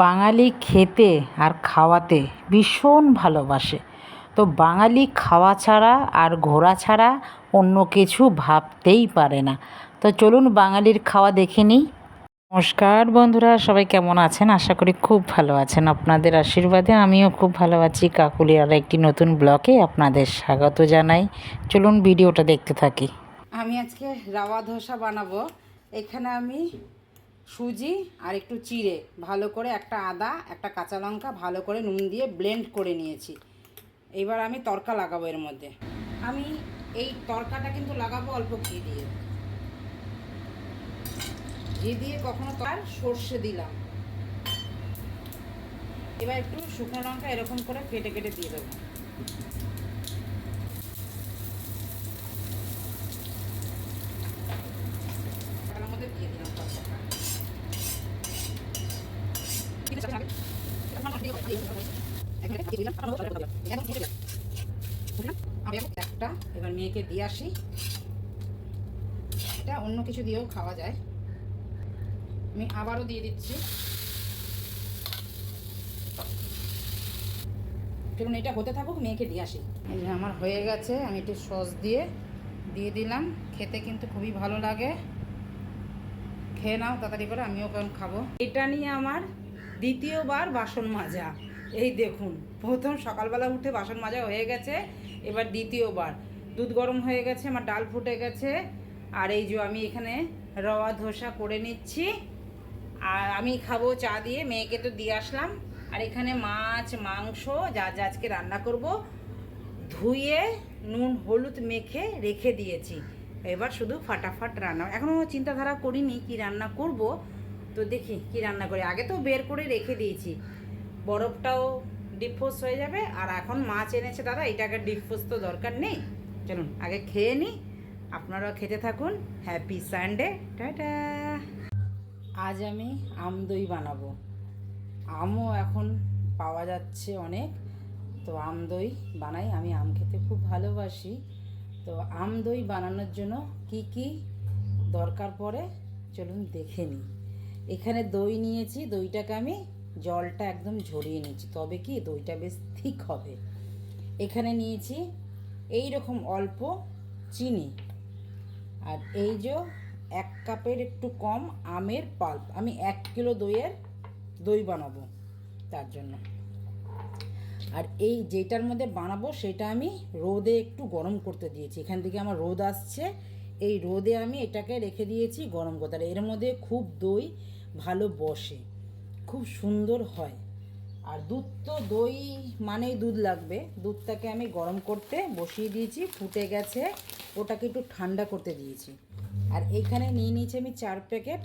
বাঙালি খেতে আর খাওয়াতে ভীষণ ভালোবাসে। তো বাঙালি খাওয়া ছাড়া আর ঘোরা ছাড়া অন্য কিছু ভাবতেই পারে না। তো চলুন বাঙালির খাওয়া দেখে নিই। নমস্কার বন্ধুরা, সবাই কেমন আছেন? আশা করি খুব ভালো আছেন। আপনাদের আশীর্বাদে আমিও খুব ভালো আছি। কাকুলির আর একটি নতুন ব্লগে আপনাদের স্বাগত জানাই। চলুন ভিডিওটা দেখতে থাকি। আমি আজকে রাওয়া ধোসা বানাবো। এখানে আমি সুজি আর একটু চিড়ে ভালো করে, একটা আদা, একটা কাঁচা লঙ্কা ভালো করে নুন দিয়ে ব্লেন্ড করে নিয়েছি। এবার আমি তড়কা লাগাবো এর মধ্যে। আমি এই তড়কাটা কিন্তু লাগাবো অল্প ঘি দিয়ে। ঘি দিয়ে কখনো তার সর্ষে দিলাম। এবার একটু শুকনো লঙ্কা এরকম করে কেটে কেটে দিয়ে দেবো। তার মধ্যে দিয়ে দিলাম তড়কাটা। একটা এবার মেয়েকে দিয়ে আসি। এটা অন্য কিছু দিয়েও খাওয়া যায়। আমি আবারও দিয়ে দিচ্ছি। চলুন এটা হতে থাকুক, মেয়েকে দিয়ে আসি। এই যে আমার হয়ে গেছে, আমি একটু সস দিয়ে দিলাম। খেতে কিন্তু খুবই ভালো লাগে। খেয়ে নাও তাড়াতাড়ি করে, আমিও কারণ খাবো। এটা নিয়ে আমার দ্বিতীয়বার বাসন মাজা। এই দেখুন, প্রথম সকালবেলা উঠে বাসন মাজা হয়ে গেছে, এবার দ্বিতীয়বার। দুধ গরম হয়ে গেছে, আমার ডাল ফুটে গেছে, আর এই যে আমি এখানে রওয়া ধোসা করে নিচ্ছি। আর আমি খাবো চা দিয়ে, মেয়েকে তো দিয়ে আসলাম। আর এখানে মাছ মাংস যা যা আজকে রান্না করব ধুয়ে নুন হলুদ মেখে রেখে দিয়েছি। এবার শুধু ফাটাফাট রান্না। এখনও চিন্তাধারা করিনি কি রান্না করব, তো দেখি কি রান্না করি। আগে তো বের করে রেখে দিয়েছি, বরফটাও ডিফ্রোস্ট হয়ে যাবে। আর এখন মাছ এনেছে দাদা, এটাকে ডিফ্রোস্ট তো দরকার নেই। চলুন আগে খেয়ে নিই, আপনারাও খেতে থাকুন। Happy Sunday, tata. আজ আমি আম দই বানাবো। আমও এখন পাওয়া যাচ্ছে অনেক, তো আম দই বানাই। আমি আম খেতে খুব ভালোবাসি। তো আম দই বানানোর জন্য কি কি দরকার পড়ে চলুন দেখে নিই। এখানে দই নিয়েছি, দইটাকে আমি জলটা একদম ঝরিয়ে নিয়েছি, তবে কি দইটা বেশ ঠিক হবে। এখানে নিয়েছি এই রকম অল্প চিনি, আর এই যে 1 কাপের একটু কম আমের পাল্প। আমি 1 কিলো দই বানাবো তার জন্য। আর এই যেটার মধ্যে বানাবো সেটা আমি রোদে একটু গরম করতে দিয়েছি। এখান থেকে আমার রোদ আসছে, এই রোদে আমি এটাকে রেখে দিয়েছি গরম করতে। আর এর মধ্যে খুব দই ভালো বসে, খুব সুন্দর হয়। আর দুধ তো দই মানেই দুধ লাগবে। দুধটাকে আমি গরম করতে বসিয়ে দিয়েছি, ফুটে গেছে, ওটাকে একটু ঠান্ডা করতে দিয়েছি। আর এইখানে নিয়ে নিয়েছি আমি 4 প্যাকেট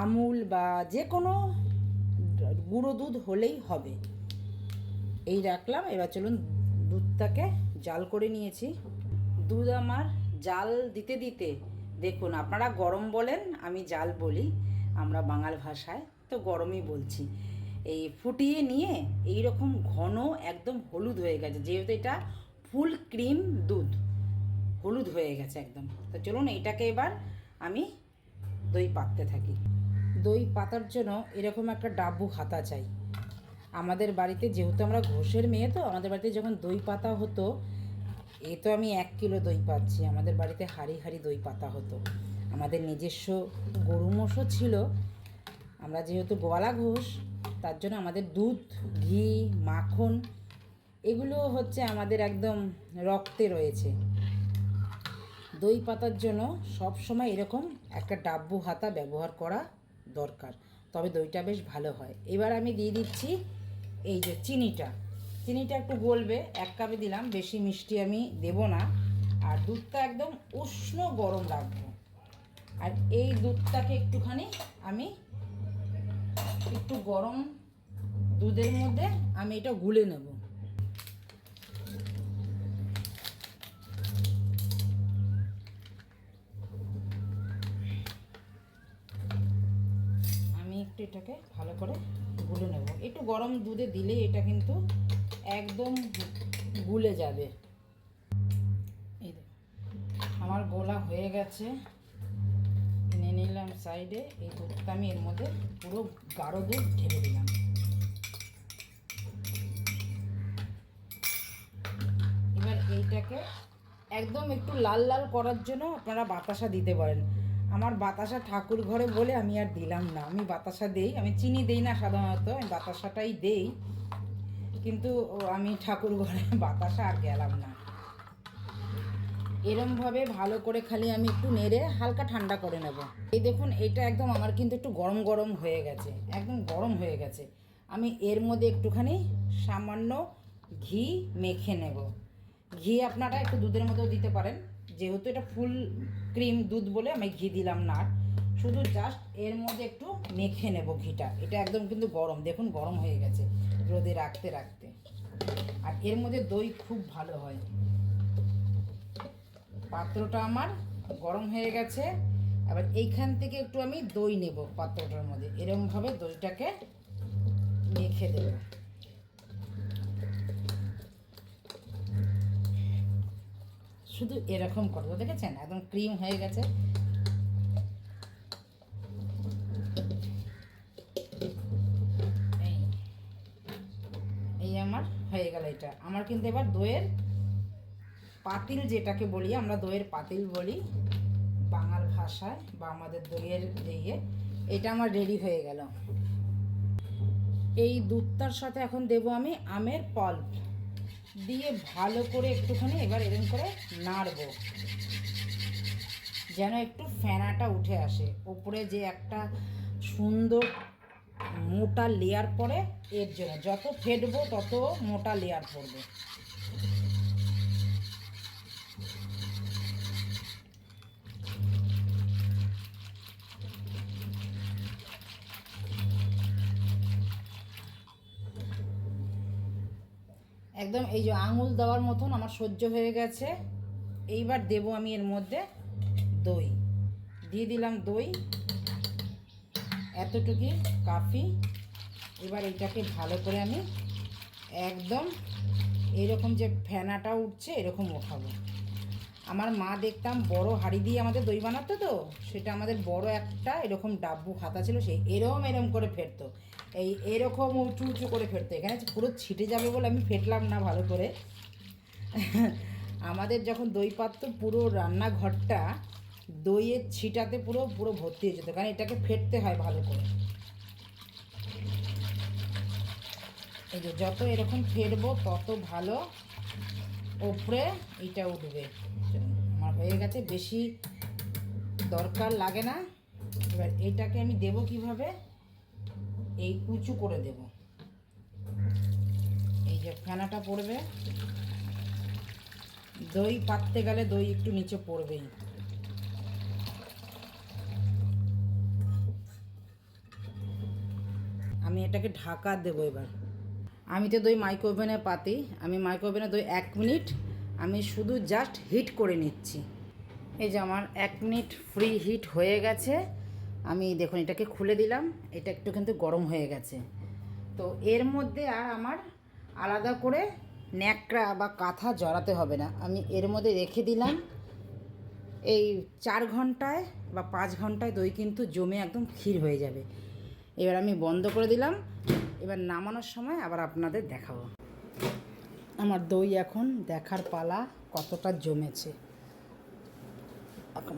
আমুল বা যে কোনো গুঁড়ো দুধ হলেই হবে। এই রাখলাম। এবার চলুন দুধটাকে জাল করে নিয়েছি। দুধ আমার জাল দিতে দিতে দেখুন, আপনারা গরম বলেন, আমি জাল বলি, আমরা বাঙাল ভাষায় তো গরমই বলছি। এই ফুটিয়ে নিয়ে এই রকম ঘন একদম হলুদ হয়ে গেছে, যেহেতু এটা ফুল ক্রিম দুধ, হলুদ হয়ে গেছে একদম। তো চলুন এইটাকে এবার আমি দই পাততে থাকি। দই পাতার জন্য এরকম একটা ডাব্বু হাতা চাই। আমাদের বাড়িতে যেহেতু আমরা ঘোষের মেয়ে, তো আমাদের বাড়িতে যখন দই পাতা হতো, এ তো আমি 1 কিলো দই পাচ্ছি, আমাদের বাড়িতে হাঁড়ি হাঁড়ি দই পাতা হতো। আমাদের নিজস্ব গরু মোষও ছিল। আমরা যেহেতু গোয়ালা ঘোষ, তার জন্য আমাদের দুধ, ঘি, মাখন এগুলো হচ্ছে আমাদের একদম রক্তে রয়েছে। দই পাতার জন্য সব সময় এরকম একটা ডাব্বু হাতা ব্যবহার করা দরকার, তবে দইটা বেশ ভালো হয়। এবার আমি দিয়ে দিচ্ছি এই যে চিনিটা একটু গলবে। 1 কাপে দিলাম, বেশি মিষ্টি আমি দেব না। আর দুধটা একদম উষ্ণ গরম রাখবো। আর এই দুধটাকে একটুখানি আমি একটু গরম দুধের মধ্যে আমি এটা গুলে নেব। আমি একটু এটাকে ভালো করে গুলে নেব। একটু গরম দুধে দিলে এটা কিন্তু একদম গুলে যাবে। এই আমার গোলা হয়ে গেছে, নিয়ে নিলাম সাইডে। এই দুধটা আমি এর মধ্যে পুরো গাঢ় দুধ ঢেলে দিলাম। এবার এইটাকে একদম একটু লাল লাল করার জন্য আপনারা বাতাসা দিতে পারেন। আমার বাতাসা ঠাকুর ঘরে বলে আমি আর দিলাম না। আমি বাতাসা দেই, আমি চিনি দেই না সাধারণত, আমি বাতাসাটাই দেই, কিন্তু আমি ঠাকুর ঘরে বাতাসা আর গেলাম না। এরমভাবে ভালো করে খালি আমি একটু নেড়ে হালকা ঠান্ডা করে নেব। এই দেখুন, এটা একদম আমার কিন্তু একটু গরম গরম হয়ে গেছে, একদম গরম হয়ে গেছে। আমি এর মধ্যে একটুখানি সামান্য ঘি মেখে নেব। ঘি আপনারা একটু দুধের মধ্যেও দিতে পারেন, যেহেতু এটা ফুল ক্রিম দুধ বলে আমি ঘি দিলাম না। আর শুধু জাস্ট এর মধ্যে একটু মেখে নেব ঘিটা। এটা একদম কিন্তু গরম, দেখুন গরম হয়ে গেছে রোদে রাখতে রাখতে। আর এর মধ্যে দই খুব ভালো হয়। পাত্রটা আমার গরম হয়ে গেছে। এবার এইখান থেকে একটু আমি দই নেব পাত্রটার মধ্যে, এরকমভাবে দইটাকে মেখে দেব। শুধু এরকম করবো, দেখেছেন একদম ক্রিম হয়ে গেছে। এই আমার হয়ে গেল এটা। আমার কিন্তু এবার দইয়ের পাতিল, যেটাকে বলি আমরা দইয়ের পাতিল বলি বাঙাল ভাষায়, বা আমাদের দইয়ের ইয়ে, এটা আমার রেডি হয়ে গেল। এই দুধটার সাথে এখন দেব আমি আমের পাল্প দিয়ে ভালো করে একটুখানি এবার এরকম করে নাড়ব, যেন একটু ফেনাটা উঠে আসে উপরে, যে একটা সুন্দর মোটা লেয়ার পড়ে। এর জন্য যত ফেটবো তত মোটা লেয়ার পড়বে। একদম এই যে আঙুল দেওয়ার মতন আমার সহ্য হয়ে গেছে। এইবার দেব আমি এর মধ্যে দই দিয়ে দিলাম। দই এতটুকুই কাফি। এবার এইটাকে ভালো করে আমি একদম এইরকম যে ফেনাটা উঠছে এরকম ওঠাবো। আমার মা দেখতাম বড় হাঁড়ি দিয়ে আমাদের দই বানাতো, তো সেটা আমাদের বড় একটা এরকম ডাব্বু খাতা ছিল, সেই এরম করে ফেটতো। এরকম উঁচু উঁচু করে ফেটতো। এখানে পুরো ছিটে যাবে বলে আমি ফেটলাম না ভালো করে। আমাদের যখন দই পাততো পুরো রান্নাঘরটা দইয়ের ছিটাতে পুরো পুরো ভর্তি হয়ে যেত, কারণ এটাকে ফেটতে হয় ভালো করে। এই যে যত এরকম ফেটবো তত ভালো ওপরে এইটা উঠবে। আমার হয়ে গেছে, বেশি দরকার লাগে না। এবার এইটাকে আমি দেবো কিভাবে, এই উঁচু করে দেব। এই যে ফেনাটা পড়বে, দই পাততে গেলে দই একটু নিচে পড়বেই। আমি এটাকে ঢাকা দেবো এবার। আমি তো দই মাইক্রো ওভেনে পাতি, আমি মাইক্রো ওভেনে দই 1 মিনিট আমি শুধু জাস্ট হিট করে নিচ্ছি। এই যে আমার 1 মিনিট ফ্রি হিট হয়ে গেছে। আমি দেখুন এটাকে খুলে দিলাম, এটা একটু কিন্তু গরম হয়ে গেছে। তো এর মধ্যে আর আমার আলাদা করে ন্যাকড়া বা কাঁথা জড়াতে হবে না। আমি এর মধ্যে রেখে দিলাম। এই 4 ঘন্টায় বা 5 ঘন্টায় দই কিন্তু জমে একদম ক্ষীর হয়ে যাবে। এবার আমি বন্ধ করে দিলাম। এবার নামানোর সময় আবার আপনাদের দেখাবো। আমার দই এখন দেখার পালা কতটা জমেছে।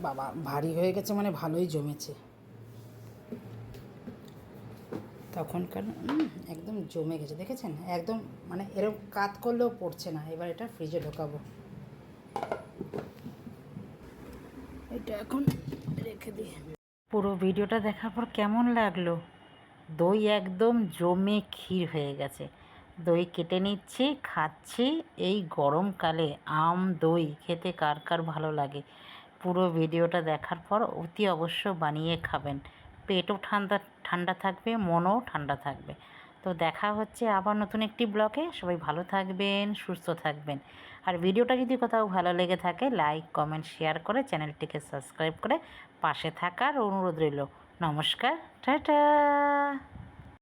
বাবা ভারী হয়ে গেছে, মানে ভালোই জমেছে। তখনকার একদম জমে গেছে, দেখেছেন একদম, মানে এরকম কাত করলেও পড়ছে না। এবার এটা ফ্রিজে ঢোকাবো। এটা এখন রেখে দিই। পুরো ভিডিওটা দেখার পর কেমন লাগলো? দই একদম জমে ক্ষীর হয়ে গেছে। দই কেটে নিচ্ছি, খাচ্ছি। এই গরমকালে আম দই খেতে কার কার ভালো লাগে? পুরো ভিডিওটা দেখার পর অতি অবশ্য বানিয়ে খাবেন। পেটও ঠান্ডা ঠান্ডা থাকবে, মনও ঠান্ডা থাকবে। তো দেখা হচ্ছে আবার নতুন একটি ব্লগে। সবাই ভালো থাকবেন, সুস্থ থাকবেন। আর ভিডিওটা যদি কোথাও ভালো লেগে থাকে লাইক কমেন্ট শেয়ার করে চ্যানেলটিকে সাবস্ক্রাইব করে পাশে থাকার অনুরোধ রইল। নমস্কার, টাটা।